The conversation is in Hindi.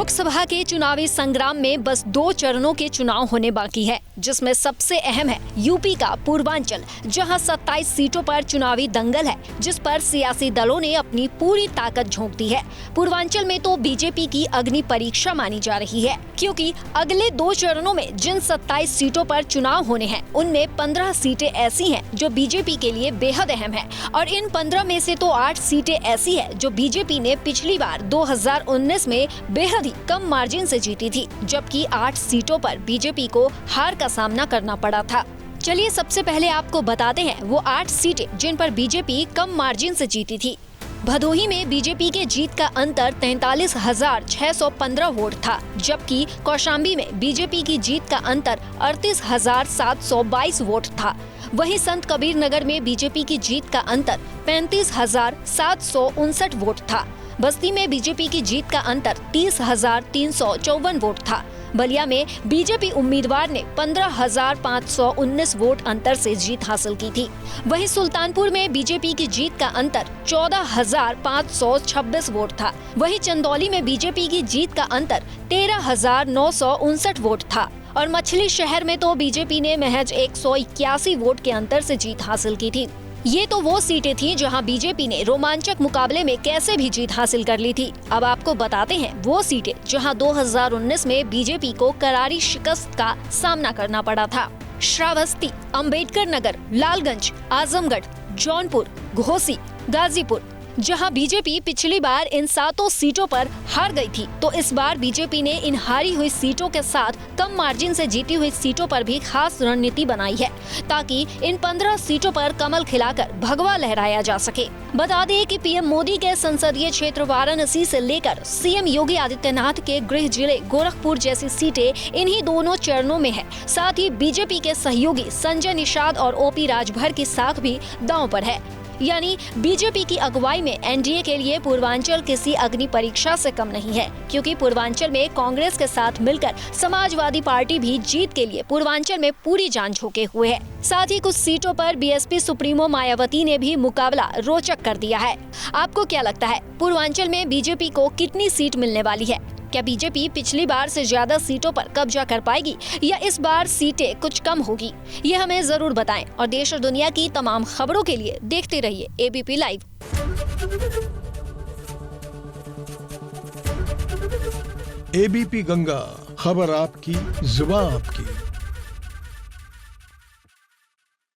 लोकसभा के चुनावी संग्राम में बस 2 चरणों के चुनाव होने बाकी है, जिसमें सबसे अहम है यूपी का पूर्वांचल, जहां 27 सीटों पर चुनावी दंगल है, जिस पर सियासी दलों ने अपनी पूरी ताकत झोंक दी है। पूर्वांचल में तो बीजेपी की अग्नि परीक्षा मानी जा रही है, क्योंकि अगले 2 चरणों में जिन 27 सीटों पर चुनाव होने हैं, उनमें 15 सीटें ऐसी हैं जो बीजेपी के लिए बेहद अहम है, और इन 15 में से तो 8 सीटें ऐसी है जो बीजेपी ने पिछली बार 2019 में बेहद ही कम मार्जिन से जीती थी, जबकि 8 सीटों पर बीजेपी को हार का सामना करना पड़ा था। चलिए सबसे पहले आपको बताते हैं वो 8 सीटें जिन पर बीजेपी कम मार्जिन से जीती थी। भदोही में बीजेपी के जीत का अंतर 43,615 वोट था, जबकि कौशाम्बी में बीजेपी की जीत का अंतर 38,722 वोट था। वहीं संत कबीर नगर में बीजेपी की जीत का अंतर 35,759 वोट था। बस्ती में बीजेपी की जीत का अंतर 30,354 वोट था। बलिया में बीजेपी उम्मीदवार ने 15,519 वोट अंतर से जीत हासिल की थी। वहीं सुल्तानपुर में बीजेपी की जीत का अंतर 14,526 वोट था। वहीं चंदौली में बीजेपी की जीत का अंतर 13,959 वोट था। और मछली शहर में तो बीजेपी ने महज 181 वोट के अंतर से जीत हासिल की थी। ये तो वो सीटें थी जहां बीजेपी ने रोमांचक मुकाबले में कैसे भी जीत हासिल कर ली थी। अब आपको बताते हैं वो सीटें जहां 2019 में बीजेपी को करारी शिकस्त का सामना करना पड़ा था। श्रावस्ती, अंबेडकर नगर, लालगंज, आजमगढ़, जौनपुर, घोसी, गाजीपुर। जहां बीजेपी पिछली बार इन 7 सीटों पर हार गई थी, तो इस बार बीजेपी ने इन हारी हुई सीटों के साथ कम मार्जिन से जीती हुई सीटों पर भी खास रणनीति बनाई है, ताकि इन 15 सीटों पर कमल खिलाकर भगवा लहराया जा सके। बता दें कि पीएम मोदी के संसदीय क्षेत्र वाराणसी से लेकर सीएम योगी आदित्यनाथ के गृह जिले गोरखपुर जैसी सीटें इन्हीं दोनों चरणों में है। साथ ही बीजेपी के सहयोगी संजय निषाद और ओपी राजभर की साख भी दांव पर है। यानी बीजेपी की अगुवाई में एनडीए के लिए पूर्वांचल किसी अग्नि परीक्षा से कम नहीं है, क्योंकि पूर्वांचल में कांग्रेस के साथ मिलकर समाजवादी पार्टी भी जीत के लिए पूर्वांचल में पूरी जान झोंके हुए है। साथ ही कुछ सीटों पर बीएसपी सुप्रीमो मायावती ने भी मुकाबला रोचक कर दिया है। आपको क्या लगता है, पूर्वांचल में बीजेपी को कितनी सीट मिलने वाली है? क्या बीजेपी पिछली बार से ज्यादा सीटों पर कब्जा कर पाएगी, या इस बार सीटें कुछ कम होगी? ये हमें जरूर बताएं, और देश और दुनिया की तमाम खबरों के लिए देखते रहिए एबीपी लाइव। एबीपी गंगा, खबर आपकी, जुबान आपकी।